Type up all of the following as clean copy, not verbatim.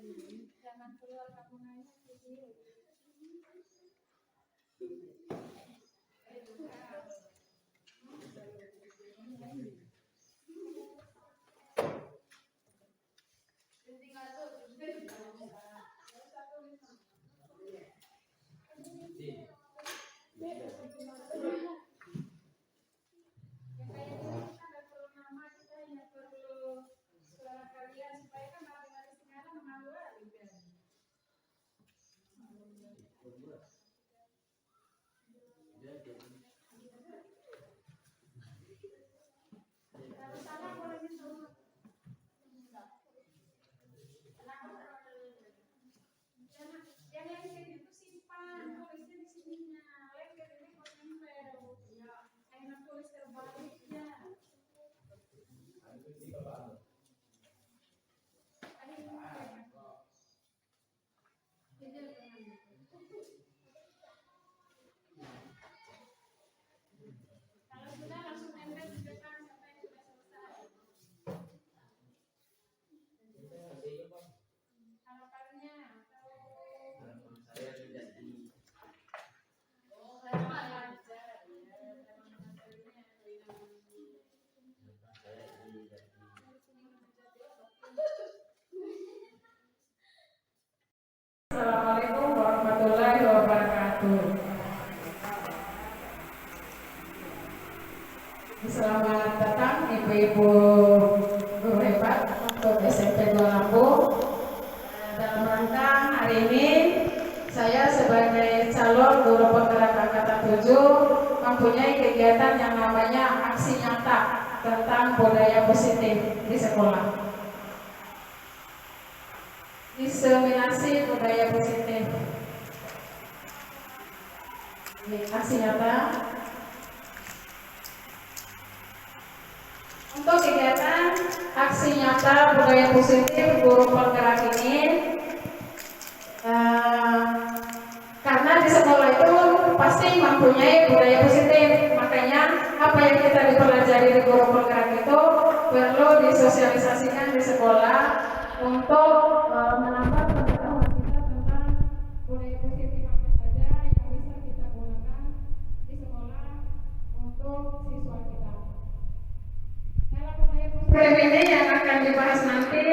Jangan keluar kamu video. Assalamualaikum warahmatullahi wabarakatuh. Selamat datang ibu-ibu guru hebat untuk SMP 2 Lampung. Dalam rangka hari ini saya sebagai calon guru penggerak angkatan 7 mempunyai kegiatan yang namanya aksi nyata tentang budaya positif di sekolah. Diseminasi budaya positif. Ini aksi nyata. Untuk kegiatan aksi nyata budaya positif guru penggerak ini, karena di sekolah itu pasti mempunyai budaya positif, makanya apa yang kita dipelajari di guru penggerak itu perlu disosialisasikan di sekolah untuk menambah pengetahuan kita tentang budaya positif apa saja yang bisa kita gunakan di sekolah untuk siswa kita. Dalam budaya positif ini yang akan dibahas nanti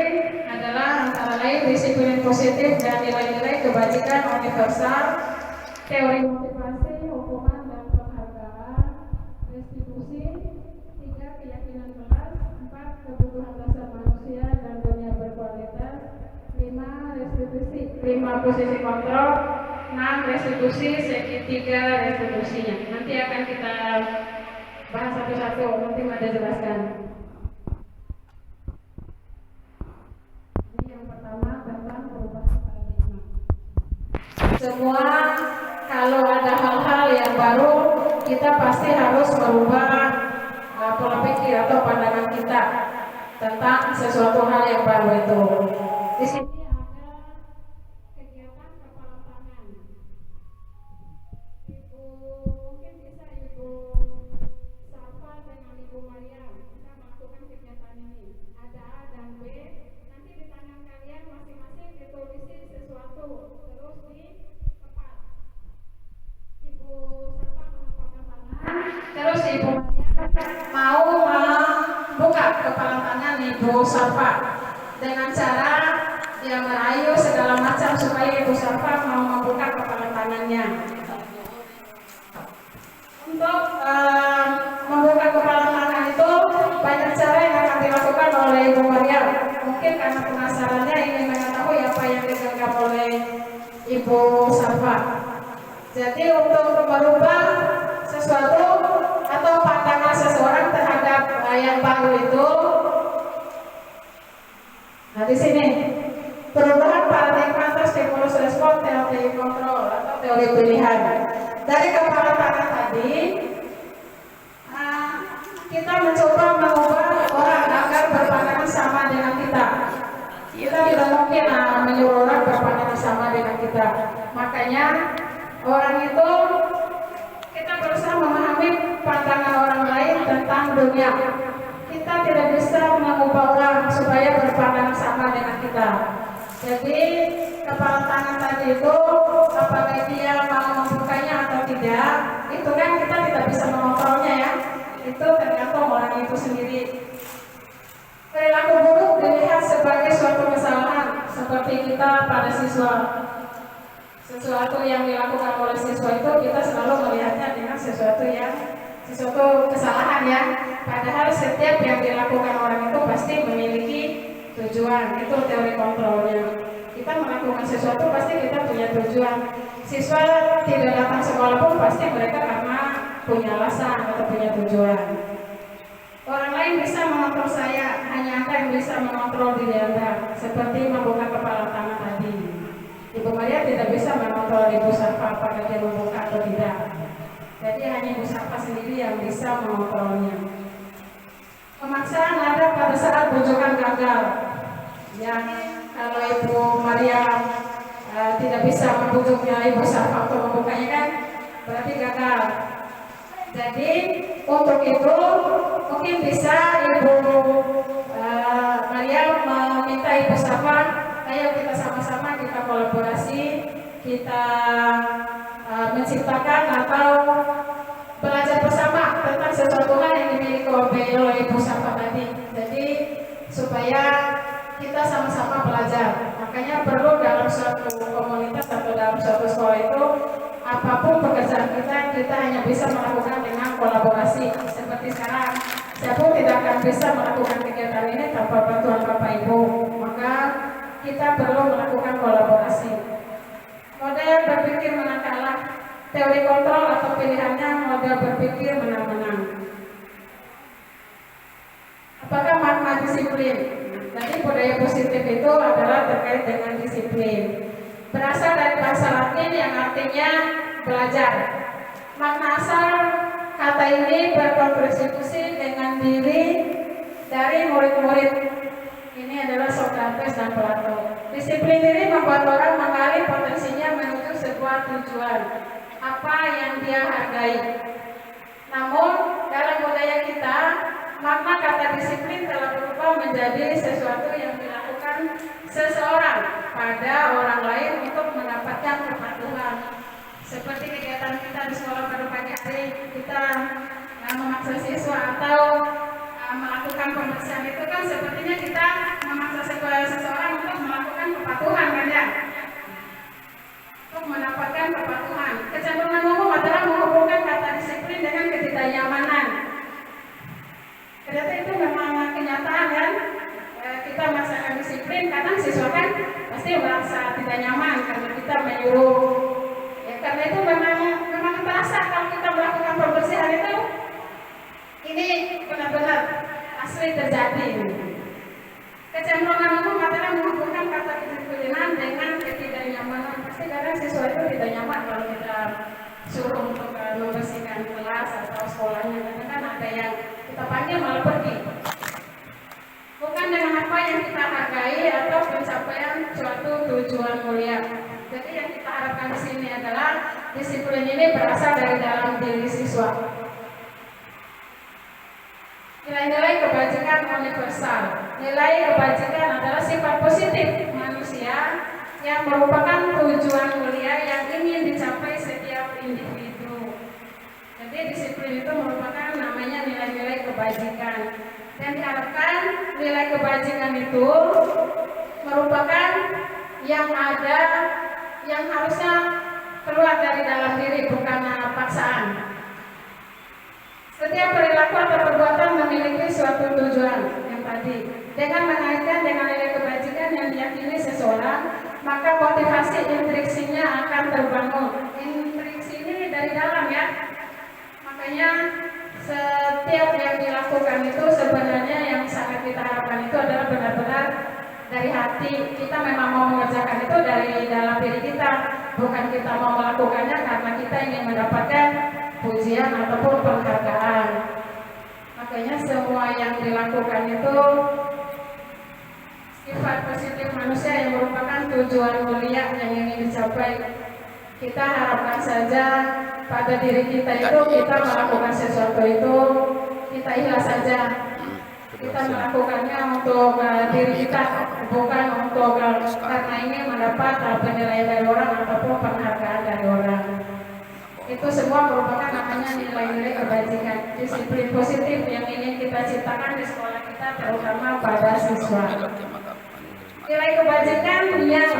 adalah antara lain disiplin positif dan nilai-nilai kebajikan universal, teori motivasi, hukuman dan penghargaan, restitusi, 3 keyakinan kelas, 4 kebutuhan dasar manusia dan dunia berkualitas, 5 posisi kontrol, 6 restitusi, segitiga restitusinya. Nanti akan kita bahas satu-satu, nanti ada jelaskan. Ini yang pertama tentang perubahan paradigma. Semua kalau ada hal-hal yang baru, kita pasti harus merubah pola pikir atau pandangan kita tentang sesuatu hal yang baru itu. Di sini ada kegiatan kepala tangan. Ibu mungkin bisa Ibu Safa dengan Ibu Maria kita melakukan kegiatan ini. Ada A dan B. Nanti di tangan kalian masing-masing ditulis sesuatu, terus dikepal. Ibu Safa mengepalkan tangan, terus Ibu Maria mau membuka kepala tangan Ibu Safa dengan cara dia merayu segala macam supaya Ibu Safa mau membuka kepala tangannya. Untuk membuka kepala tangan itu banyak cara yang akan dilakukan oleh Ibu Maria. Mungkin karena penasarannya ingin mengetahui apa yang digenggam oleh Ibu Safa. Jadi untuk merubah sesuatu atau pandangan seseorang terhadap yang baru itu, nah di sini perubahan paradigma atau stimulus respon, teori kontrol atau teori pilihan. Dari kepala tangan tadi, kita mencoba mengubah orang agar berpandangan sama dengan kita. Kita tidak mungkin menyuruh orang berpandangan sama dengan kita. Makanya orang itu kita berusaha memahami pandangan orang lain tentang dunia. Kita tidak bisa mengubah orang supaya berpandangan sama dengan kita. Jadi kepala tangan tadi itu apakah dia mau membukanya atau tidak, itu kan kita tidak bisa mengontrolnya ya. Itu tergantung orang itu sendiri. Perilaku buruk dilihat sebagai suatu kesalahan, seperti kita pada siswa. Sesuatu yang dilakukan oleh siswa itu kita selalu melihatnya dengan sesuatu kesalahan ya. Padahal setiap yang dilakukan orang itu pasti memiliki tujuan. Itu teori kontrolnya. Kita melakukan sesuatu pasti kita punya tujuan. Siswa tidak datang sekolah pun pasti mereka karena punya alasan atau punya tujuan. Orang lain bisa mengontrol saya, hanya Anda yang bisa mengontrol diri Anda, seperti membuka kepala tangan tadi. Ibu Maria tidak bisa mengontrol Ibu Safa apakah dia membuka atau tidak. Jadi hanya Ibu Safa sendiri yang bisa mengontrolnya. Pemaksaan ada pada saat bujukan gagal. Ya, kalau Ibu Maria tidak bisa membujuknya Ibu Safa untuk membukanya kan berarti gagal. Jadi untuk itu mungkin bisa Ibu Maria meminta Ibu Safa, ayo kita sama-sama kita kolaborasi, kita menciptakan atau belajar bersama tentang sesuatu hal yang dimiliki oleh Ibu Safa tadi. Jadi supaya kita sama-sama belajar. Makanya perlu dalam suatu komunitas atau dalam suatu sekolah itu apapun pekerjaan kita hanya bisa melakukan dengan kolaborasi. Seperti sekarang, saya pun tidak akan bisa melakukan kegiatan ini tanpa bantuan Bapak Ibu. Maka kita perlu melakukan kolaborasi. Model berpikir menang kalah, teori kontrol atau pilihannya model berpikir menang-menang. Apakah makna disiplin? Jadi budaya positif itu adalah terkait dengan disiplin. Berasal dari bahasa Latin yang artinya belajar. Makna asal kata ini berkontribusi dengan diri dari murid-murid. Ini adalah Socrates dan Plato. Disiplin diri membuat orang mengalih potensinya menuju sebuah tujuan, apa yang dia hargai. Namun dalam budaya kita, makna kata disiplin telah berubah menjadi sesuatu yang dilakukan seseorang pada orang lain untuk mendapatkan kepatuhan. Seperti kegiatan kita di sekolah pada pagi hari, kita memaksa siswa atau melakukan pembersihan itu kan sepertinya kita memaksa seseorang untuk melakukan kepatuhan kan ya? Untuk mendapatkan kepatuhan. Kecenderungan umum adalah menghubungkan kata disiplin dengan ketidaknyamanan. Ternyata itu memang kenyataan kan? Kita merasakan disiplin, kadang siswa kan pasti merasa tidak nyaman karena kita menyuruh. Ya, karena itu memang terasa kalau kita melakukan pembersihan itu, ini benar-benar asli terjadi. Kecenderungan umum adalah menghubungkan kata kedisiplinan dengan ketidaknyamanan. Pasti kadang siswa itu tidak nyaman kalau kita suruh untuk membersihkan kelas atau sekolahnya, karena kan ada yang kita panggil malah pergi. Bukan dengan apa yang kita hargai atau pencapaian suatu tujuan mulia. Jadi yang kita harapkan di sini adalah disiplin ini berasal dari dalam diri siswa. Nilai-nilai kebajikan universal. Nilai kebajikan adalah sifat positif manusia yang merupakan tujuan mulia yang ingin dicapai setiap individu. Jadi disiplin itu merupakan namanya nilai-nilai kebajikan. Dan diharapkan nilai kebajikan itu merupakan yang ada, yang harusnya keluar dari dalam diri, bukan paksaan. Setiap perilaku atau perbuatan memiliki suatu tujuan yang tadi. Dengan mengaitkan dengan nilai kebajikan yang diyakini seseorang, maka motivasi intriksinya akan terbangun. Intriksi ini dari dalam ya. Makanya setiap yang dilakukan itu sebenarnya yang sangat kita harapkan itu adalah benar-benar dari hati. Kita memang mau mengerjakan itu dari dalam diri kita, bukan kita mau melakukannya karena kita ingin mendapatkan pujian ataupun penghargaan. Makanya semua yang dilakukan itu sifat positif manusia yang merupakan tujuan mulia yang ingin dicapai. Kita harapkan saja pada diri kita itu kita melakukan sesuatu itu kita ikhlas saja. Kita melakukannya untuk diri kita, bukan untuk karena ini mendapat penilaian dari orang ataupun penghargaan dari orang. Itu semua merupakan namanya nilai-nilai kebajikan, disiplin positif yang ingin kita ciptakan di sekolah kita, terutama pada siswa. Nilai kebajikan yang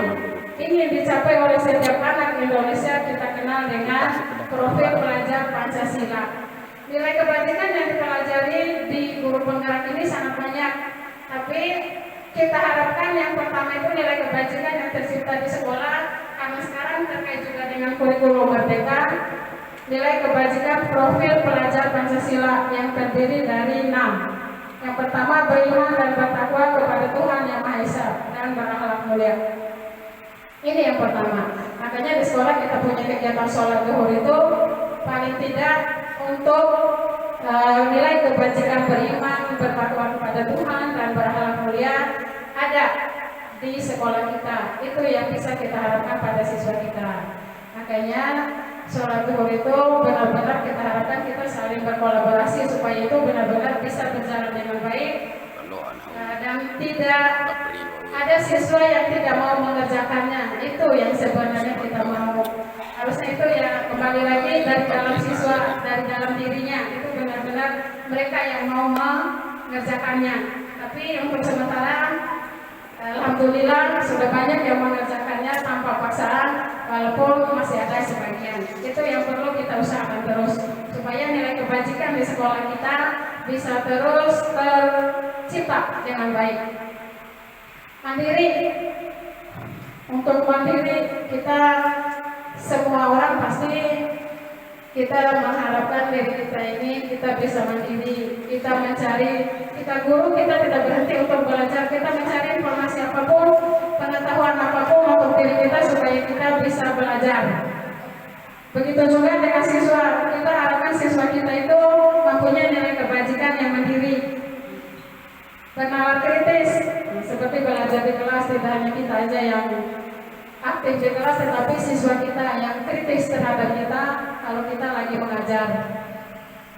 ingin dicapai oleh setiap anak Indonesia kita kenal dengan profil pelajar Pancasila. Nilai kebajikan yang dipelajari di guru penggerak ini sangat banyak, tapi kita harapkan yang pertama itu nilai kebajikan yang tercipta di sekolah, karena sekarang terkait juga dengan kurikulum merdeka. Nilai kebajikan profil pelajar Pancasila yang terdiri dari 6. Yang pertama, beriman dan bertakwa kepada Tuhan Yang Maha Esa dan berakhlak mulia. Ini yang pertama. Makanya di sekolah kita punya kegiatan sholat zuhur itu paling tidak untuk nilai kebajikan beriman, bertakwa kepada Tuhan dan berakhlak mulia ada di sekolah kita. Itu yang bisa kita harapkan pada siswa kita. Makanya sholat zuhur itu benar-benar kita harapkan kita saling berkolaborasi supaya itu benar-benar bisa berjalan dengan baik dan tidak ada siswa yang tidak mau mengerjakannya. Itu yang sebenarnya kita mau. Harusnya itu ya kembali lagi dari dalam siswa, dari dalam dirinya, itu benar-benar mereka yang mau mengerjakannya. Tapi untuk sementara alhamdulillah sudah banyak yang mengerjakannya tanpa paksaan, walaupun masih ada sebagian. Itu yang perlu kita usahakan terus supaya nilai kebajikan di sekolah kita bisa terus tercipta dengan baik. Mandiri. Untuk mandiri kita semua orang pasti kita mengharapkan diri kita ini kita bisa mandiri, kita mencari, kita guru kita tidak berhenti untuk belajar, kita mencari informasi apapun, pengetahuan apapun untuk diri kita supaya kita bisa belajar. Begitu juga dengan siswa, kita harapkan siswa kita itu mempunyai nilai kebajikan yang mandiri, bernalar kritis, seperti belajar di kelas. Tidak hanya kita aja yang aktif di kelas, tetapi siswa kita yang kritis terhadap kita kalau kita lagi mengajar.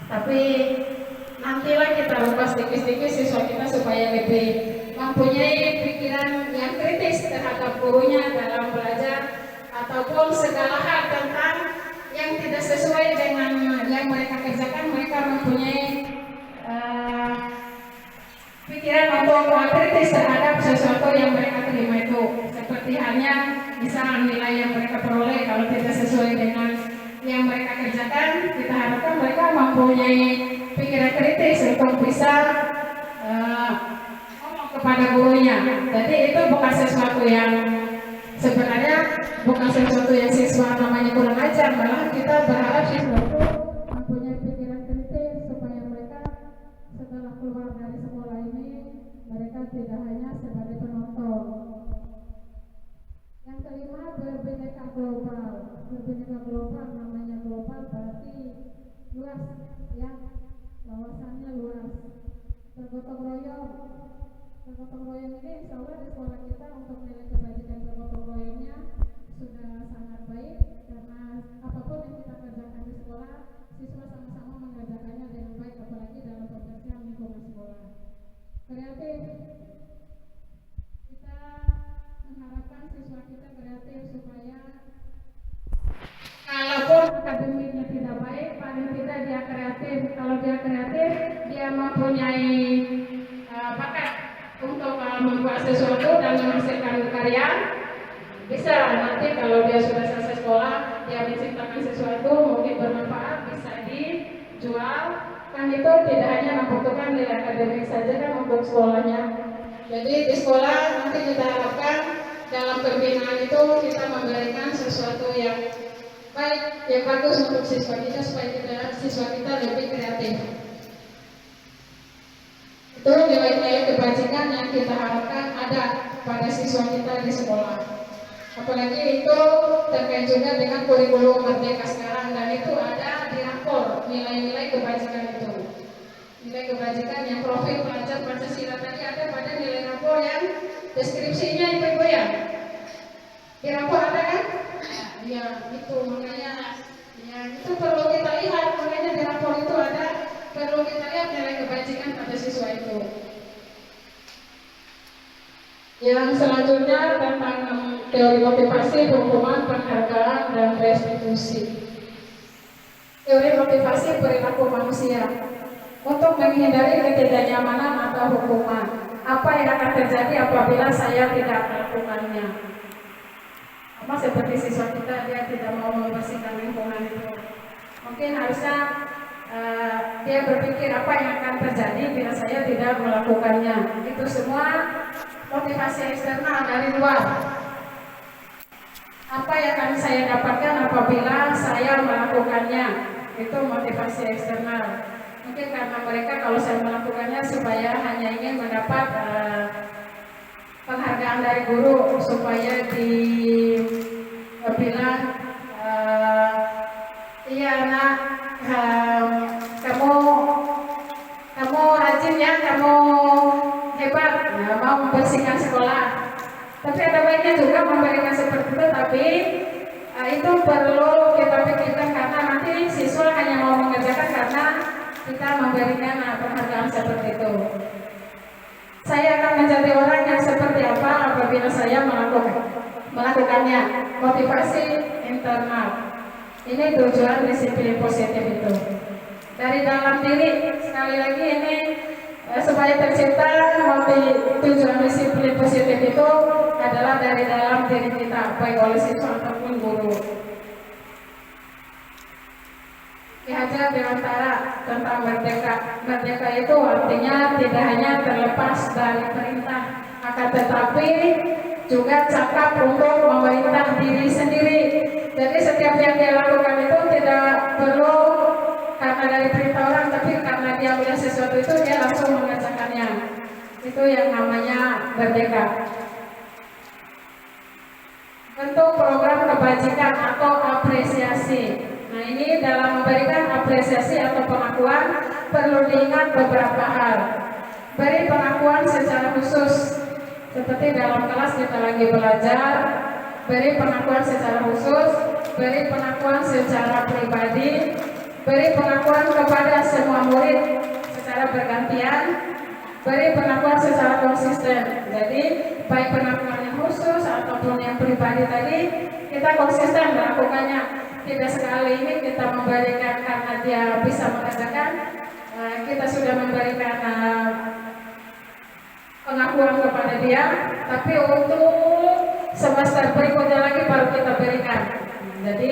Tapi nantilah kita lepas dikit-dikit siswa kita supaya lebih mempunyai pikiran yang kritis terhadap gurunya dalam belajar, ataupun segala hal tentang yang tidak sesuai dengan yang mereka kerjakan, mereka mempunyai pikiran untuk kritis terhadap sesuatu yang mereka terima itu. Seperti halnya misal nilai yang mereka peroleh kalau tidak sesuai dengan yang mereka kerjakan, kita harapkan mereka mempunyai pikiran kritis untuk bisa ngomong kepada gurunya. Jadi itu bukan sesuatu yang sebenarnya bukan sesuatu yang siswa namanya kurang ajar, malah kita berharap siswa itu mempunyai pikiran kritis supaya mereka setelah keluar dari sekolah ini mereka tidak hanya sebagai penonton. Yang kelima, berbineka global. Berbineka global, namanya global berarti luas, ya, wawasannya luas. Bergotong royong. Bergotong royong ini insya Allah di sekolah kita untuk nilai kebajikan bergotong royongnya sudah sangat baik, karena apapun yang kita kerjakan di sekolah, siswa sama-sama mengerjakannya dengan baik, apalagi dalam pembersihan lingkungan sekolah. Kreatif. Kita mengharapkan siswa kita kreatif supaya kalaupun akademiknya tidak baik, paling tidak dia kreatif. Kalau dia kreatif, dia mempunyai bakat untuk membuat sesuatu dan menghasilkan karya. Bisa nanti kalau dia sudah selesai sekolah, dia menciptakan sesuatu mungkin bermanfaat, bisa dijual. Kan itu tidak hanya membutuhkan nilai akademik saja kan untuk sekolahnya. Jadi di sekolah nanti kita harapkan dalam pembinaan itu kita memberikan sesuatu yang baik, yang bagus untuk siswa kita supaya siswa kita lebih kreatif. Itu nilai-nilai kebajikan yang kita harapkan ada pada siswa kita di sekolah. Apalagi itu terkait juga dengan kurikulum merdeka sekarang, dan itu ada di rapor nilai-nilai kebajikan itu. Nilai kebajikan yang profil pelajar Pancasila tadi ada pada nilai rapor yang deskripsinya ibu-ibu ya. Di rapor ada kan? Ya itu makanya ya itu perlu kita lihat, makanya di rapor itu ada, perlu kita lihat nilai kebajikan pada siswa itu. Yang selanjutnya tentang teori motivasi, hukuman, penghargaan, dan restitusi. Teori motivasi perilaku manusia untuk menghindari ketidaknyamanan atau hukuman. Apa yang akan terjadi apabila saya tidak melakukannya? Sama seperti siswa kita, dia tidak mau membersihkan lingkungan itu. Mungkin harusnya dia berpikir apa yang akan terjadi bila saya tidak melakukannya. Itu semua motivasi eksternal dari luar. Apa yang akan saya dapatkan apabila saya melakukannya? Itu motivasi eksternal. Mungkin karena mereka kalau saya melakukannya supaya hanya ingin mendapat penghargaan dari guru, supaya dibilang iya anak, kamu rajin ya, kamu hebat, ya, mau membersihkan sekolah. Tapi ada baiknya juga memberikan seperti itu, tapi itu perlu kita pikirkan karena nanti siswa hanya mau mengerjakan karena kita memberikan penghargaan seperti itu. Saya akan menjadi orang yang seperti apa apabila saya melakukannya. Motivasi internal. Ini tujuan disiplin positif itu. Dari dalam diri, sekali lagi ini supaya tercipta tujuan disiplin positif itu adalah dari dalam diri kita, baik oleh siswa ataupun guru. Ki Hajar Dewantara tentang merdeka. Merdeka itu artinya tidak hanya terlepas dari perintah, akan tetapi juga cakap untuk memerintah diri sendiri. Jadi setiap yang dia lakukan itu tidak perlu karena dari perintah orang, tapi karena dia punya sesuatu itu dia langsung mengerjakannya. Itu yang namanya merdeka. Bentuk program kebajikan atau apresiasi. Nah, ini dalam memberikan apresiasi atau pengakuan perlu diingat beberapa hal. Beri pengakuan secara khusus, seperti dalam kelas kita lagi belajar. Beri pengakuan secara khusus, beri pengakuan secara pribadi, beri pengakuan kepada semua murid secara bergantian, beri pengakuan secara konsisten. Jadi baik pengakuan yang khusus ataupun yang pribadi tadi kita konsisten melakukannya. Tidak sekali ini kita memberikan karena dia bisa mengerjakan, kita sudah memberikan pengakuan kepada dia, tapi untuk semester berikutnya lagi baru kita berikan. Jadi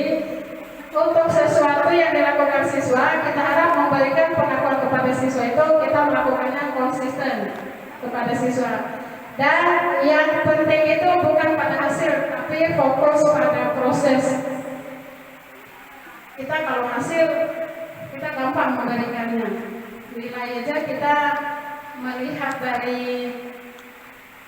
untuk sesuatu yang dilakukan siswa, kita harap memberikan pengakuan kepada siswa itu kita melakukannya konsisten kepada siswa. Dan yang penting itu bukan pada hasil, tapi fokus pada proses. Kita kalau hasil kita gampang memberikannya. Nilai aja kita melihat dari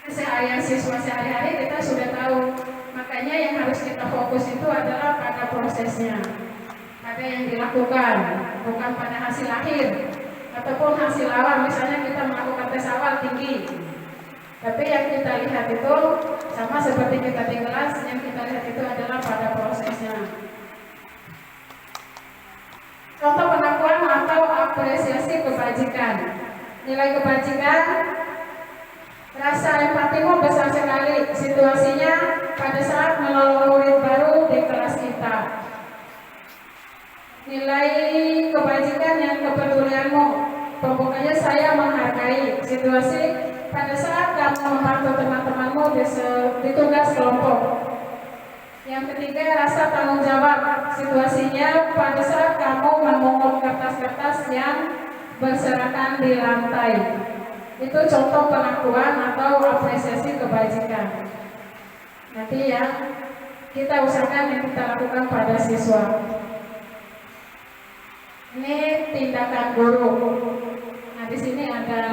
keseharian siswa sehari-hari kita sudah tahu. Makanya yang harus kita fokus itu adalah pada prosesnya, pada yang dilakukan, bukan pada hasil akhir ataupun hasil awal. Misalnya kita melakukan tes awal tinggi, tapi yang kita lihat itu sama seperti kita di kelas, yang kita lihat itu adalah pada prosesnya. Contoh pengakuan atau apresiasi kebajikan. Nilai kebajikan, rasa empatimu besar sekali. Situasinya pada saat menolong murid baru di kelas kita. Nilai kebajikan yang kepedulianmu. Pembukanya saya menghargai. Situasi pada saat kamu membantu teman-temanmu di tugas kelompok. Yang ketiga, rasa tanggung jawab. Situasinya pada saat kamu memungut kertas-kertas yang berserakan di lantai. Itu contoh pengakuan atau apresiasi kebajikan. Nanti yang kita usahakan yang kita lakukan pada siswa. Ini tindakan guru. Nah, di sini ada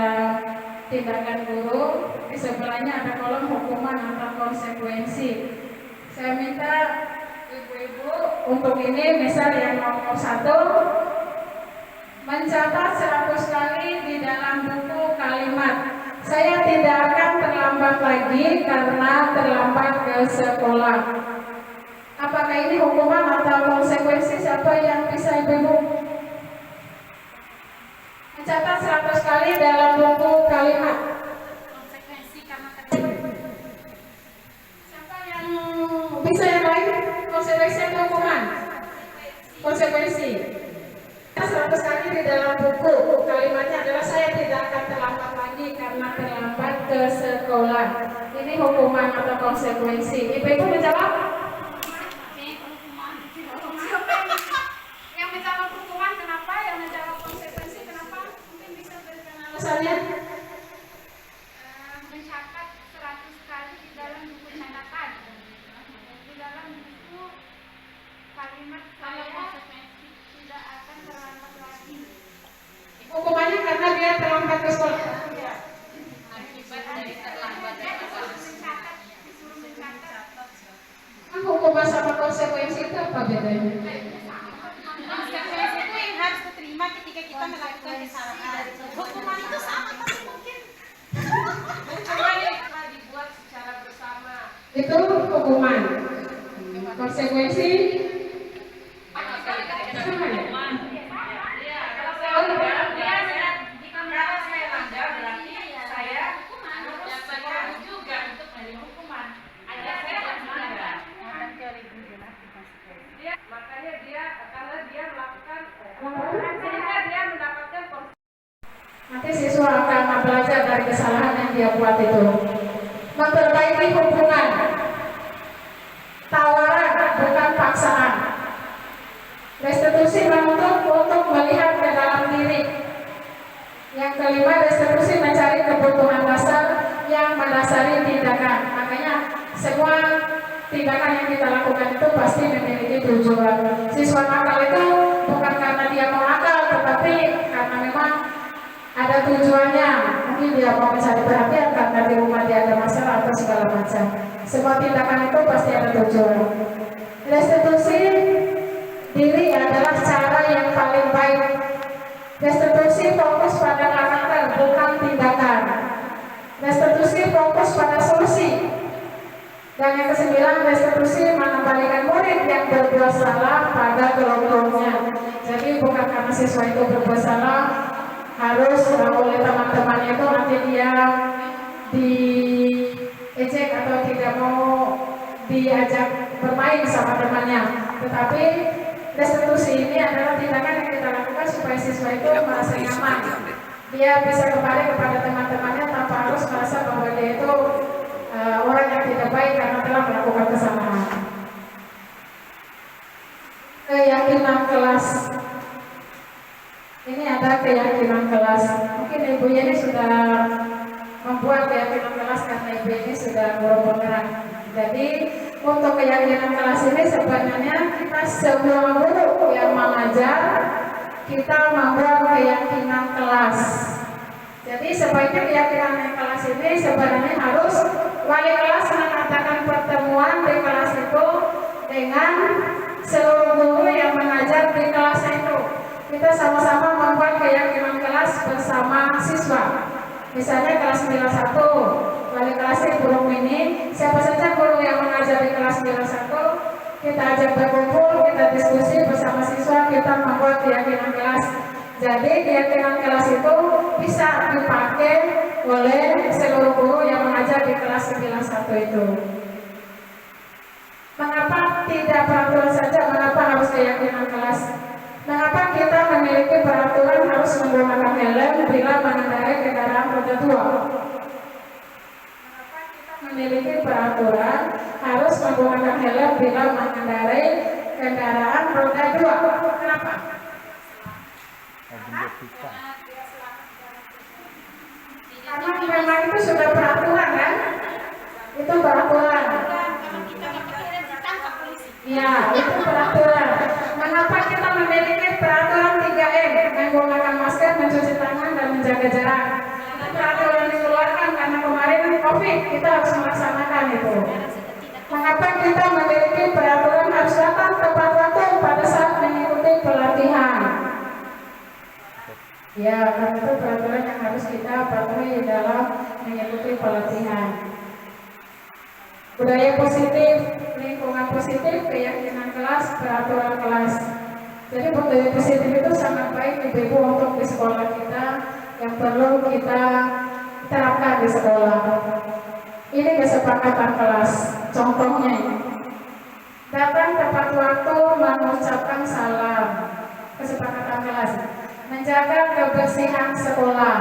tindakan guru, di sebelahnya ada kolom hukuman atau konsekuensi. Saya minta ibu-ibu untuk ini, misal yang nomor 1, mencatat 100 kali di dalam buku kalimat, saya tidak akan terlambat lagi karena terlambat ke sekolah. Apakah ini hukuman atau konsekuensi? Siapa yang bisa ibu-ibu? Mencatat 100 kali dalam buku kalimat. Konsekuensi karena Bisa yang lain? Konsekuensi atau hukuman? Konsekuensi. 100 kali di dalam buku kalimatnya adalah saya tidak akan terlambat lagi karena terlambat ke sekolah. Ini hukuman atau konsekuensi. Ibu menjawab? Yang menjawab hukuman kenapa? Yang menjawab konsekuensi kenapa? Mungkin bisa berikan alasannya. Mencatat 100 kali di dalam buku catatan. Di dalam buku kalimat saya tidak akan terlambat lagi. Hukumannya karena dia terlambat ke sekolah. Akibat dari terlambat disuruh mencatat. Hukuman sama konsekuensi itu apa bedanya? Konsekuensi itu yang harus diterima ketika kita melakukan kesalahan. Hukuman itu sama tapi mungkin telah dibuat secara bersama. Itu hukuman. Konsekuensi nanti siswa akan belajar dari kesalahan yang dia buat itu. Memperbaiki hubungan, tawaran bukan paksaan. Restitusi menuntut untuk melihat ke dalam diri. Yang kelima, restitusi mencari kebutuhan dasar yang mendasari tindakan. Makanya semua tindakan yang kita lakukan itu pasti memiliki tujuan. Siswa nakal itu bukan karena dia mau nakal, tetapi karena memang ada tujuannya. Mungkin dia mau mencari perhatian karena di rumah dia ada masalah atau segala macam. Semua tindakan itu pasti ada tujuan. Restitusi diri adalah cara yang paling baik. Restitusi fokus pada karakter bukan tindakan. Restitusi fokus pada solusi. Dan yang kesembilan, restitusi mengembalikan murid yang berbuat salah pada kelompoknya. Jadi bukan karena siswa itu berbuat salah harus oleh teman-temannya itu nanti dia diejek atau tidak mau diajak bermain sama temannya. Tetapi restitusi ini adalah tindakan yang kita lakukan supaya siswa itu merasa nyaman. Dia bisa kembali kepada teman-temannya tanpa harus merasa bahwa dia itu orang yang tidak baik karena telah melakukan kesalahan. Keyakinan kelas. Ini ada keyakinan kelas. Mungkin ibu ini sudah membuat keyakinan kelas karena ibu ini sudah guru penggerak. Jadi untuk keyakinan kelas ini sebenarnya kita semua guru yang mengajar kita membuat keyakinan kelas. Jadi sebaiknya keyakinan kelas ini sebenarnya harus wali kelas mengadakan pertemuan di kelas itu dengan seluruh guru yang mengajar di kelas itu. Kita sama-sama membuat keyakinan kelas bersama siswa. Misalnya kelas 91, wali kelasnya guru ini, siapa saja guru yang mengajar di kelas 91, kita ajak berkumpul, kita diskusi bersama siswa, kita membuat keyakinan kelas. Jadi keyakinan kelas itu bisa dipakai oleh seluruh guru yang mengajar di kelas 91 itu. Mengapa tidak peraturan saja? Mengapa harus keyakinan kelas? Mengapa kita memiliki peraturan harus menggunakan helm bila mengendarai kendaraan roda 2? Mengapa kita memiliki peraturan harus menggunakan helm bila mengendarai kendaraan roda 2? Kenapa? Karena memang itu sudah peraturan kan? Itu peraturan. Ya, itu peraturan. Mengapa kita memiliki peraturan 3M, menggunakan masker, mencuci tangan, dan menjaga jarak? Itu peraturan dikeluarkan karena kemarin COVID, kita harus melaksanakan itu. Mengapa kita memiliki peraturan harus datang tepat waktu pada saat mengikuti pelatihan? Ya, karena itu peraturan yang harus kita patuhi dalam mengikuti pelatihan. Budaya positif, lingkungan positif, keyakinan kelas, peraturan kelas. Jadi budaya positif itu sangat baik ibu-ibu untuk di sekolah kita yang perlu kita terapkan di sekolah. Ini kesepakatan kelas, contohnya ini. tepat waktu mengucapkan salam. Kesepakatan kelas. Menjaga kebersihan sekolah.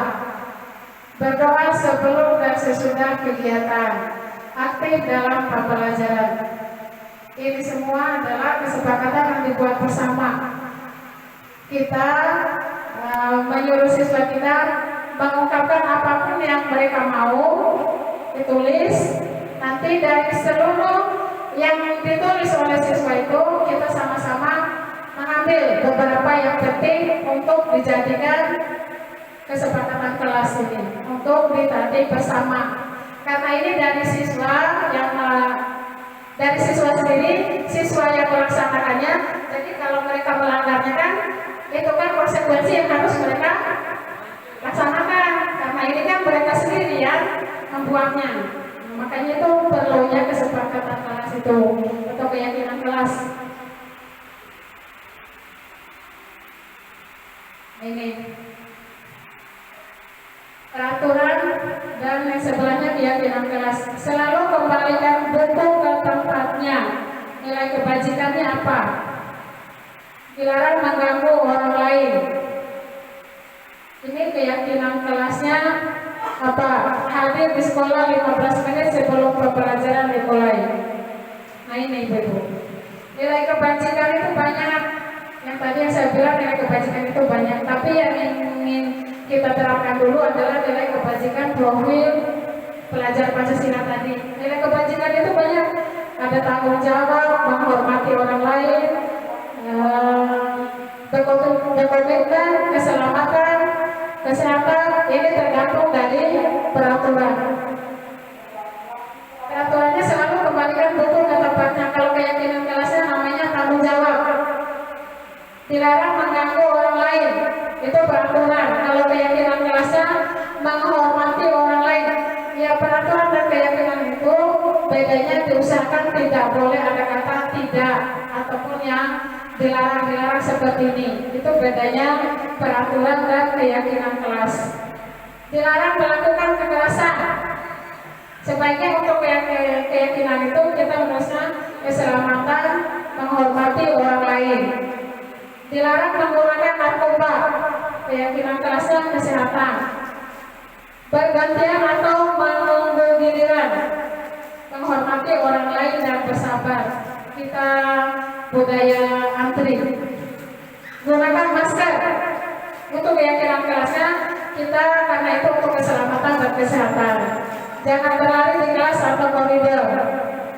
Berdoa sebelum dan sesudah kegiatan. Aktif dalam pembelajaran. Ini semua adalah kesepakatan yang dibuat bersama. Kita menyuruh siswa kita mengungkapkan apapun yang mereka mau ditulis. Nanti dari seluruh yang ditulis oleh siswa itu kita sama-sama mengambil beberapa yang penting untuk dijadikan kesepakatan kelas ini untuk ditandai bersama. Karena ini dari siswa yang dari siswa sendiri, siswa yang melaksanakannya. Jadi kalau mereka melanggarnya kan itu kan konsekuensi yang harus mereka laksanakan. Karena ini kan mereka sendiri yang membuatnya. Makanya itu perlunya kesepakatan kelas itu atau keyakinan kelas. Ini peraturan dan yang sebelahnya keyakinan kelas. Selalu kembalikan buku ke tempatnya. Nilai kebajikannya apa? Dilarang mengganggu orang lain. Ini keyakinan kelasnya apa? Hadir di sekolah 15 menit sebelum pembelajaran dimulai. Nah ini Ibu. Nilai kebajikan itu banyak. Yang tadi yang saya bilang nilai kebajikan itu banyak. Tapi yang ingin kita terapkan dulu adalah nilai kebajikan profil pelajar Pancasila tadi. Nilai kebajikan itu banyak. Ada tanggung jawab, menghormati orang lain, berkomitmen, keselamatan, kesehatan. Ini tergantung dari peraturan. Peraturannya selalu kembalikan buku ke tempatnya. Kalau keyakinan kelasnya namanya tanggung jawab. Dilarang mengganggu orang lain. Itu peraturan. Kalau keyakinan kelasnya menghormati orang lain. Ya peraturan dan keyakinan itu bedanya diusahakan tidak boleh ada kata tidak ataupun yang dilarang-dilarang seperti ini. Itu bedanya peraturan dan keyakinan kelas. Dilarang melakukan kekerasan. Sebaiknya untuk keyakinan itu kita menulisnya keselamatan, menghormati orang lain. Dilarang menggunakan narkoba. Keyakinan kelasnya kesehatan. Bergantian atau menunggu giliran. Menghormati orang lain dan bersabar. Kita budaya antri. Gunakan masker. Untuk keyakinan kelasnya kita karena itu untuk keselamatan dan kesehatan. Jangan berlari di kelas atau koridor.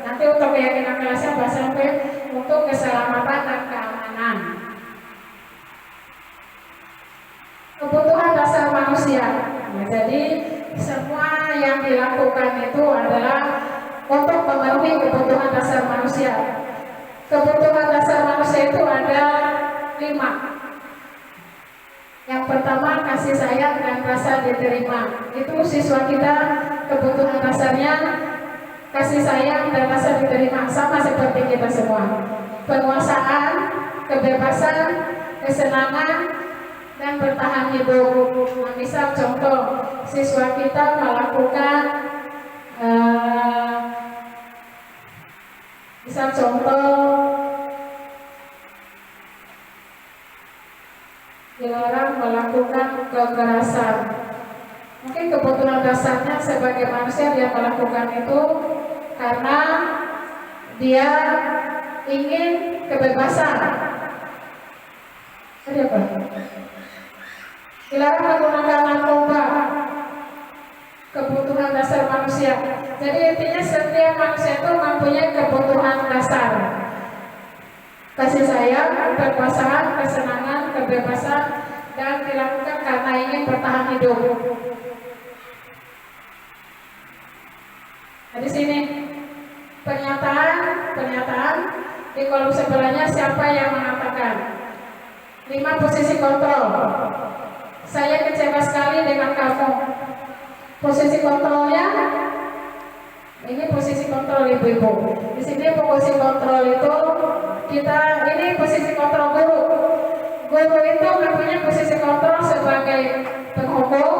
Nanti untuk keyakinan kelasnya sampai untuk keselamatan dan keamanan. Kebutuhan dasar manusia. Nah, jadi semua yang dilakukan itu adalah untuk memenuhi kebutuhan dasar manusia. Kebutuhan dasar manusia itu ada 5. Yang pertama kasih sayang dan rasa diterima. Itu siswa kita kebutuhan dasarnya kasih sayang dan rasa diterima, sama seperti kita semua. Penguasaan, kebebasan, kesenangan, dan bertahan hidup. Nah, misal contoh siswa kita melakukan misal contoh dilarang melakukan kekerasan. Mungkin kebutuhan dasarnya sebagai manusia dia melakukan itu karena dia ingin kebebasan. Kenapa? Dilarang menggunakan narkoba. Kebutuhan dasar manusia. Jadi intinya setiap manusia itu mempunyai kebutuhan dasar. Kasih sayang, kekuasaan, kesenangan, kebebasan, dan dilakukan karena ingin bertahan hidup. Nah, di sini pernyataan di kolom sebelahnya siapa yang mengatakan 5 posisi kontrol. Saya kecewa sekali dengan kamu. Posisi kontrolnya ini posisi kontrol ibu-ibu. Di sini posisi kontrol itu kita ini posisi kontrol guru. Guru itu mempunyai posisi kontrol sebagai penghukum,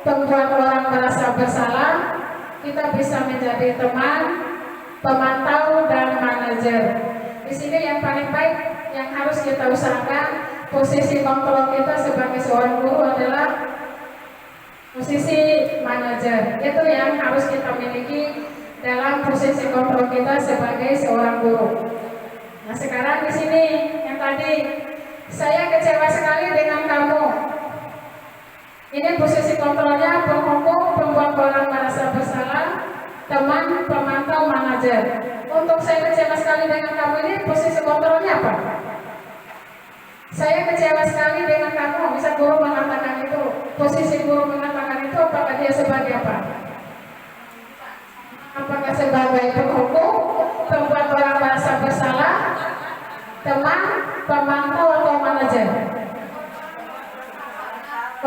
pembuat orang merasa bersalah. Kita bisa menjadi teman, pemantau, dan manajer. yang harus kita usahakan, posisi kontrol kita sebagai seorang guru adalah posisi manajer. Itu yang harus kita miliki dalam posisi kontrol kita sebagai seorang guru. Nah, sekarang di sini yang tadi saya kecewa sekali dengan kamu. Ini posisi kontrolnya penghukum, pembuat orang merasa bersalah, teman, pemantau, manajer. Untuk saya kecewa sekali dengan kamu ini posisi kontrolnya apa? Saya kecewa sekali dengan kamu. Bisa guru mengatakan itu, posisi guru mengatakan itu, apakah dia sebagai apa? Apakah sebagai penghukum, pembuat orang merasa bersalah, teman, pemantau, atau manajer?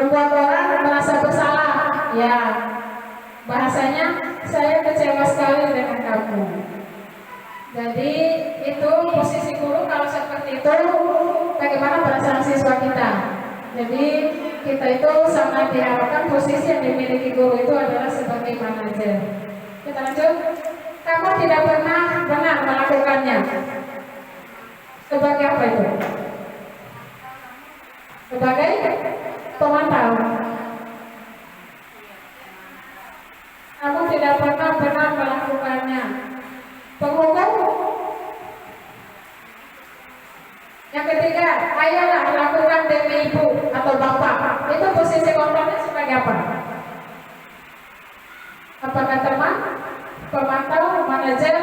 Membuat orang merasa bersalah, ya. Bahasanya saya kecewa sekali dengan kamu. Jadi itu posisi guru. Kalau seperti itu, bagaimana perasaan siswa kita? Jadi kita itu sangat diharapkan posisi yang dimiliki guru itu adalah sebagai manajer. Kita lanjut. Kamu tidak pernah benar melakukannya. Sebagai apa itu? Sebagai pemantau. Kamu tidak pernah benar melakukannya. Penghukum. Yang ketiga, ayolah lakukan demi ibu atau bapak. Itu posisi kontrolnya sebagai apa? Apakah teman, pemantau, manajer,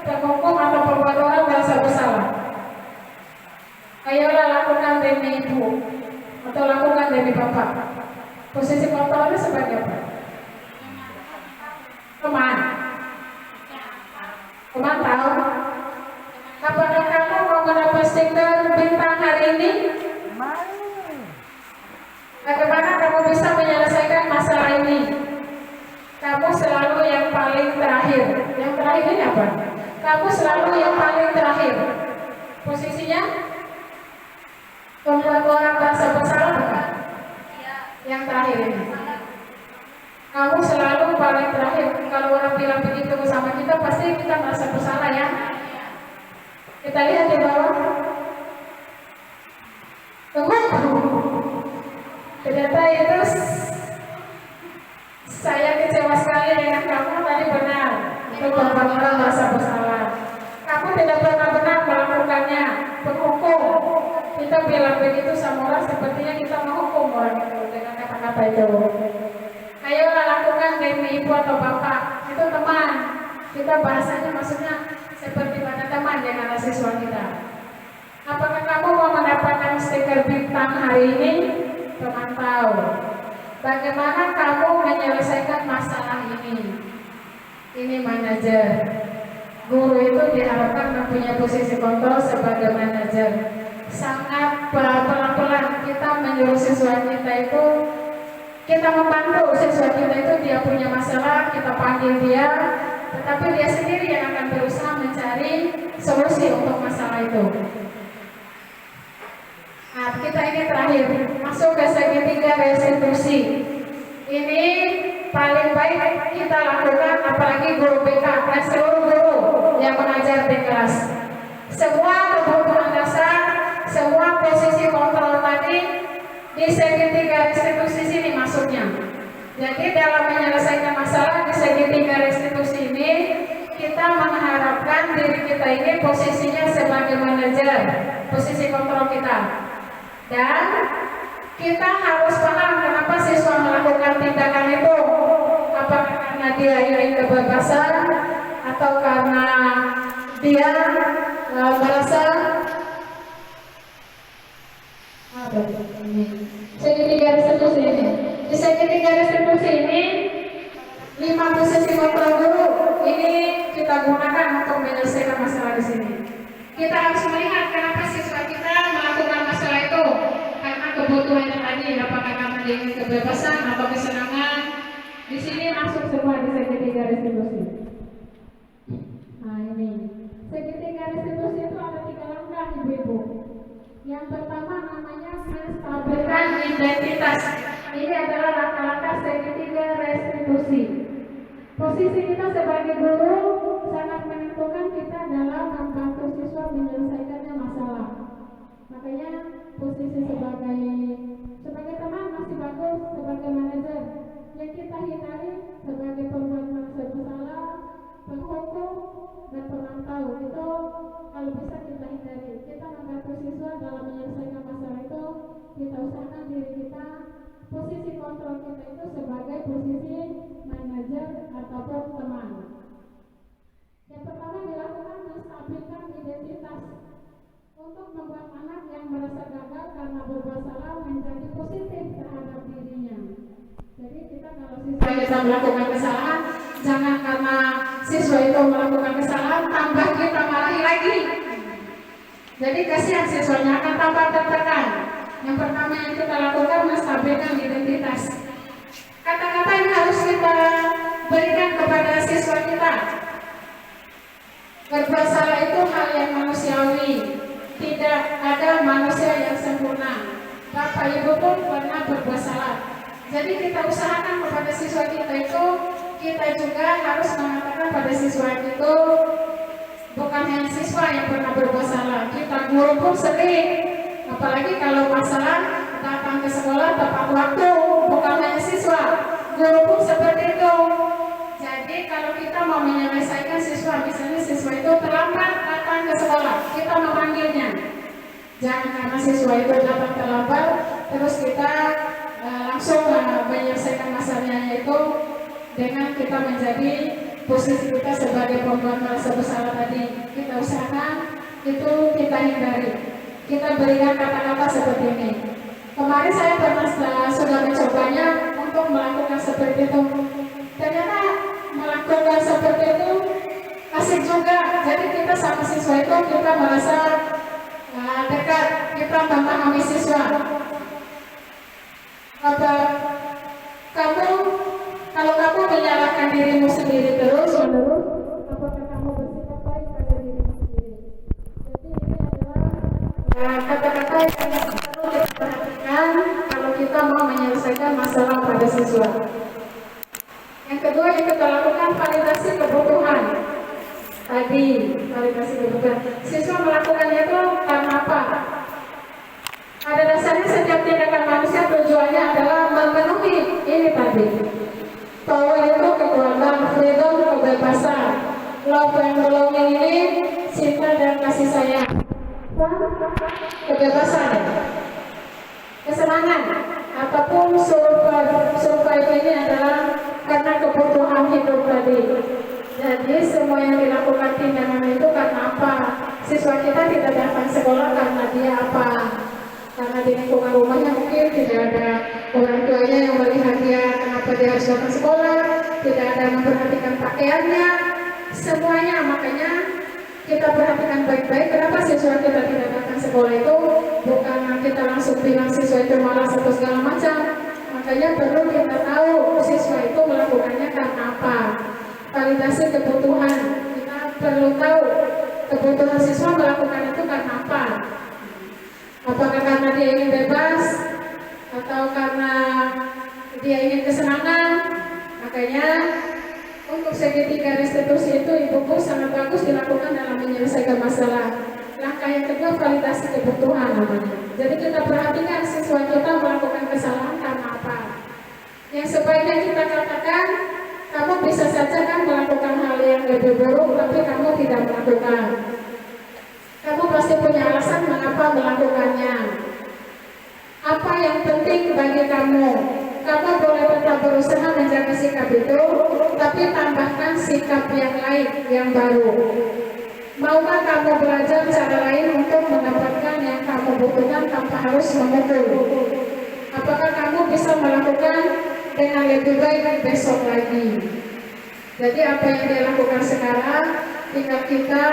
penghukum, atau pembuat orang merasa bersalah? Ayolah lakukan demi ibu atau lakukan demi bapak. Posisi kontrolnya sebagai apa? Teman, pemantau. Apakah kamu mau mendapat stiker bintang hari ini? Bagaimana kamu bisa menyelesaikan masalah ini? Kamu selalu yang paling terakhir. Yang terakhir ini apa? Kamu selalu yang paling terakhir. Posisinya membuat orang merasa bersalah bukan? Yang terakhir ini. Kamu selalu paling terakhir. Kalau orang bilang begitu sama kita, pasti kita merasa bersalah ya. Kita lihat di bawah. Ternyata itu saya kecewa sekali dengan kamu tadi benar. Itu membuat orang merasa bersalah. Kamu tidak pernah benar melakukannya. Penghukum. Kita bilang begitu sama orang, sepertinya kita menghukum orang itu dengan kata-kata itu. Ayolah lakukan demi ibu atau bapak. Itu teman. Kita bahasanya maksudnya seperti pada teman dengan siswa kita. Apakah kamu mau mendapatkan stiker bintang hari ini? Pemantau. Bagaimana kamu menyelesaikan masalah ini? Ini manajer. Guru itu diharapkan mempunyai posisi kontrol sebagai manajer. Sangat pelan-pelan kita menyuruh siswa kita itu, kita membantu siswa kita itu dia punya masalah, kita panggil dia, tetapi dia sendiri yang akan berusaha mencari solusi untuk masalah itu. Nah, kita ini terakhir masuk ke segitiga restitusi. Ini paling baik kita lakukan, apalagi guru BK dan seluruh guru yang mengajar di kelas. Semua kebutuhan dasar, semua posisi kontrol tadi di segitiga restitusi sini masuknya. Jadi dalam menyelesaikan masalah di segitiga restitusi ini, kita mengharapkan diri kita ini posisinya sebagai manajer, posisi kontrol kita. Dan kita harus paham kenapa siswa melakukan tindakan itu. Apakah karena dia ingin kebebasan atau karena dia merasa segitiga restitusi ini. Di segitiga restitusi ini 5 posisi kontrol guru ini kita gunakan untuk menyelesaikan masalah di sini. Kita harus melihat kenapa siswa kita melakukan masalah itu. Karena kebutuhannya tadi, apakah karena dia ingin kebebasan atau kesenangan. Di sini masuk semua di segitiga restitusi. Nah ini segitiga restitusi itu ada 3 langkah ibu-ibu. Yang pertama namanya menstabilkan identitas. Ini adalah langkah-langkah segitiga restitusi. Posisi kita sebagai guru sangat menentukan kita dalam membantu siswa menyelesaikannya masalah. dalam menyelesaikan masalah itu kita usahakan diri kita, posisi kontrol kita itu sebagai posisi manajer ataupun teman. Yang pertama dilakukan menstabilkan identitas untuk membuat anak yang merasa gagal karena berbuat salah menjadi positif terhadap dirinya. Jadi kita kalau siswa kita melakukan kesalahan, jangan karena siswa itu melakukan kesalahan tambah kita marahi lagi. Jadi kasihan siswanya akan tambah tertekan. Yang pertama yang kita lakukan menstabilkan identitas. Kata-kata yang harus kita berikan kepada siswa kita. Berbuat salah itu hal yang manusiawi. Tidak ada manusia yang sempurna. Bapak Ibu pun pernah berbuat salah. Jadi kita usahakan kepada siswa kita itu, kita juga harus mengatakan pada siswa itu, bukan hanya siswa yang pernah berbuat salah, kita guru pun sering, apalagi kalau masalah datang ke sekolah tepat waktu, bukan hanya siswa, guru pun seperti itu. Jadi kalau kita mau menyelesaikan siswa, misalnya siswa itu terlambat datang ke sekolah, kita memanggilnya. Jangan karena siswa itu datang terlambat, terus kita langsung menyelesaikan masalahnya itu dengan kita menjadi posisi kita sebagai pembuat merasa bersalah tadi. Kita usahakan itu kita hindari. Kita berikan kata-kata seperti ini. Kemarin saya pernah sudah mencobanya untuk melakukan seperti itu. Ternyata melakukan seperti itu asik juga. Jadi kita sama siswa itu kita merasa dekat, kita memahami siswa. Kalau kamu menyalahkan dirimu sendiri terus menerus, apakah kamu bersikap baik pada dirimu sendiri? Jadi ini adalah kata-kata yang perlu kita perhatikan kalau kita mau menyelesaikan masalah pada siswa. Yang kedua yang kita lakukan validasi kebutuhan. Tadi validasi kebutuhan. Siswa melakukannya itu karena apa? Pada dasarnya setiap tindakan manusia tujuannya adalah memenuhi ini tadi. Power itu kekuatan, freedom kebebasan, love and belonging ini cinta dan kasih sayang, kebebasan, kesenangan, ataupun survive ini adalah karena kebutuhan hidup tadi. Jadi semua yang dilakukan tindakan itu karena apa? Siswa kita tidak datang sekolah karena dia apa? Karena di lingkungan rumahnya mungkin tidak ada orang tuanya yang melihat dia kenapa dia harus datang sekolah, tidak ada yang memperhatikan pakaiannya, semuanya. Makanya kita perhatikan baik-baik kenapa siswa kita tidak datang sekolah itu, bukan kita langsung bilang siswa itu malas atau segala macam. Makanya perlu kita tahu siswa itu melakukannya karena apa. Validasi kebutuhan, kita perlu tahu kebutuhan siswa melakukan itu karena apa. Apakah karena dia ingin bebas atau karena dia ingin kesenangan? Makanya untuk segitiga restitusi itu ibu-ibu sangat bagus dilakukan dalam menyelesaikan masalah. Langkah yang kedua validasi kebutuhan namanya. Jadi kita perhatikan siswa kita melakukan kesalahan karena apa. Yang sebaiknya kita katakan, kamu bisa saja kan melakukan hal yang lebih buruk tapi kamu tidak melakukan. Kamu pasti punya alasan mengapa melakukannya. Apa yang penting bagi kamu? Kamu boleh tetap berusaha menjaga sikap itu, tapi tambahkan sikap yang lain, yang baru. Maukah kamu belajar cara lain untuk mendapatkan yang kamu butuhkan tanpa harus memukul? Apakah kamu bisa melakukan dengan lebih baik besok lagi? Jadi apa yang dia lakukan sekarang, tinggal kita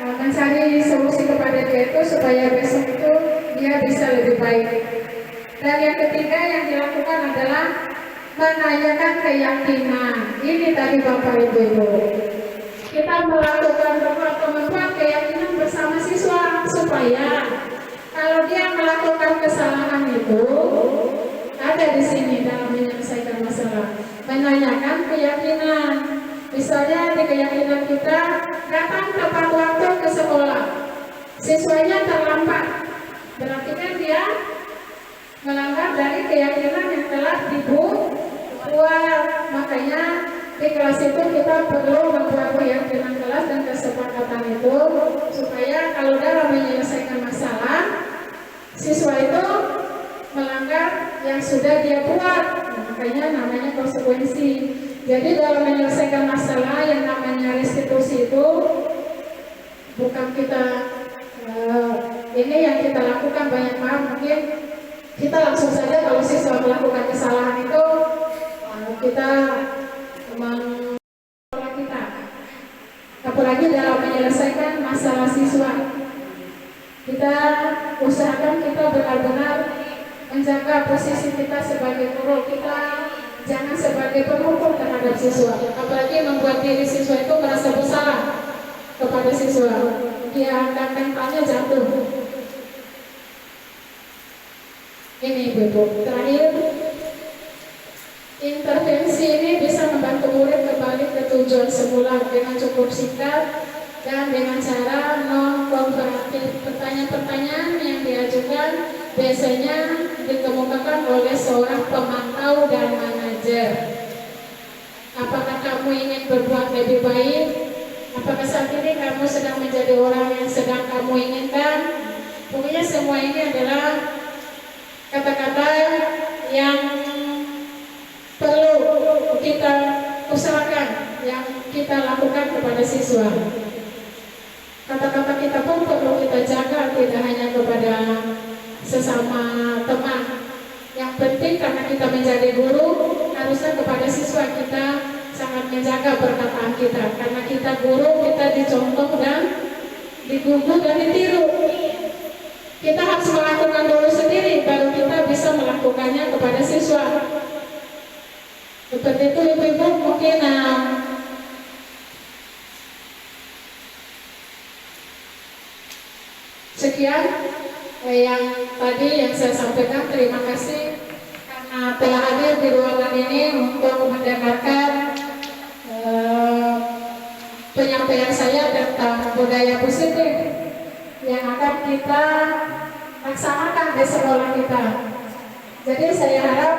mencari solusi kepada dia itu supaya besok itu dia bisa lebih baik. Dan yang ketiga yang dilakukan adalah menanyakan keyakinan. Ini tadi Bapak Ibu. Kita melakukan atau membuat keyakinan bersama siswa supaya kalau dia melakukan kesalahan itu ada di sini dalam menyelesaikan masalah. Menanyakan keyakinan. Misalnya di keyakinan kita datang tepat waktu ke sekolah, siswanya terlambat, berarti kan dia melanggar dari keyakinan yang telah dibuat. Makanya di kelas itu kita perlu membuat keyakinan kelas dan kesepakatan itu supaya kalau dalam menyelesaikan masalah sudah dia buat. Makanya namanya konsekuensi. Jadi dalam menyelesaikan masalah yang namanya restitusi itu bukan kita ini yang kita lakukan banyak hal, mungkin kita langsung saja kalau siswa melakukan kesalahan itu kita kita apalagi dalam menyelesaikan masalah siswa kita usahakan kita benar-benar menjaga posisi kita sebagai guru, kita jangan sebagai pemukul terhadap siswa, apalagi membuat diri siswa itu merasa bersalah kepada siswa, dia akan mentalnya jatuh. Ini Ibu, terakhir intervensi ini bisa membantu murid kembali ke tujuan semula dengan cukup singkat dan dengan cara non-kooperatif. Pertanyaan-pertanyaan yang diajukan biasanya dikemukakan oleh seorang pemantau dan manajer. Apakah kamu ingin berbuat lebih baik? Apakah saat ini kamu sedang menjadi orang yang sedang kamu inginkan? Pokoknya semua ini adalah kata-kata yang perlu kita usahakan, yang kita lakukan kepada siswa. Kata-kata kita pun perlu kita jaga, tidak hanya kepada sesama teman. Yang penting karena kita menjadi guru, harusnya kepada siswa kita sangat menjaga perkataan kita. Karena kita guru, kita dicontoh dan digugu dan ditiru. Kita harus melakukan dulu sendiri, baru kita bisa melakukannya kepada siswa. Seperti itu Ibu-Ibu, mungkin sekian yang tadi yang saya sampaikan. Terima kasih karena telah hadir di ruangan ini untuk mendengarkan penyampaian saya tentang budaya positif yang akan kita laksanakan di sekolah kita. Jadi saya harap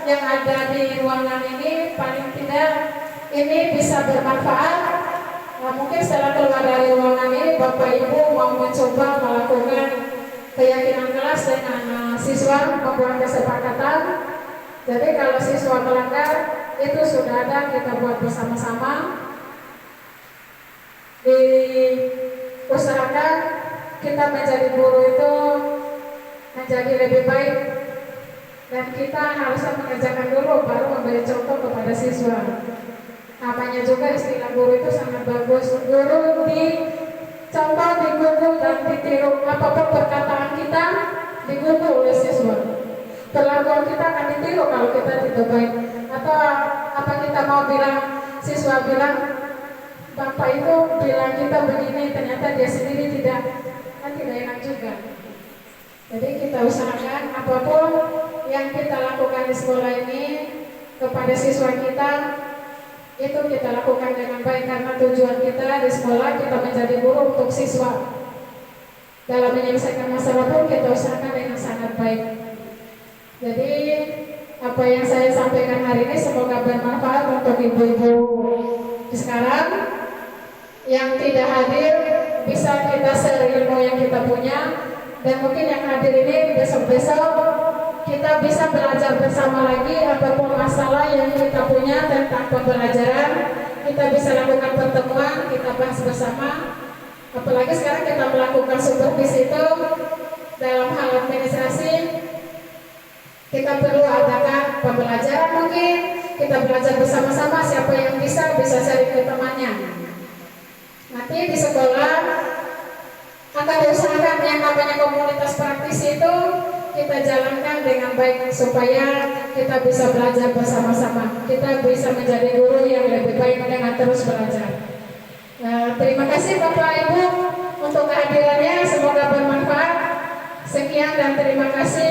yang ada di ruangan ini paling tidak ini bisa bermanfaat. Nah, mungkin setelah keluar dari ruangan ini Bapak Ibu mau mencoba melakukan keyakinan kelas dengan siswa, membuat kesepakatan. Jadi kalau siswa melanggar itu sudah ada, kita buat bersama-sama. Diusahakan kita menjadi guru itu menjadi lebih baik, dan kita harusnya mengerjakan dulu baru memberi contoh kepada siswa. Namanya juga istilah guru itu sangat bagus. Guru dicontoh, digugu dan ditiru. Apapun perkataan kita digugu oleh siswa. Perlakuan kita akan ditiru kalau kita tidak baik. Atau apa kita mau bilang, siswa bilang Bapak itu bilang kita begini, ternyata dia sendiri tidak, kan tidak enak juga. Jadi kita usahakan apapun yang kita lakukan di sekolah ini kepada siswa kita itu kita lakukan dengan baik, karena tujuan kita di sekolah kita menjadi guru untuk siswa. Dalam menyelesaikan masalah pun kita usahakan dengan sangat baik. Jadi apa yang saya sampaikan hari ini semoga bermanfaat untuk ibu-ibu sekarang. Yang tidak hadir bisa kita share ilmu yang kita punya, dan mungkin yang hadir ini besok-besok kita bisa belajar bersama lagi apapun masalah yang kita punya tentang pembelajaran. Kita bisa lakukan pertemuan, kita bahas bersama. Apalagi sekarang kita melakukan supervisi itu dalam hal administrasi, kita perlu adakan pembelajaran, mungkin kita belajar bersama-sama, siapa yang bisa sharing ke temannya. Nanti di sekolah akan diusahakan yang namanya komunitas praktis itu kita jalankan dengan baik supaya kita bisa belajar bersama-sama. Kita bisa menjadi guru yang lebih baik dengan terus belajar. Nah, terima kasih Bapak Ibu untuk kehadirannya, semoga bermanfaat. Sekian dan terima kasih.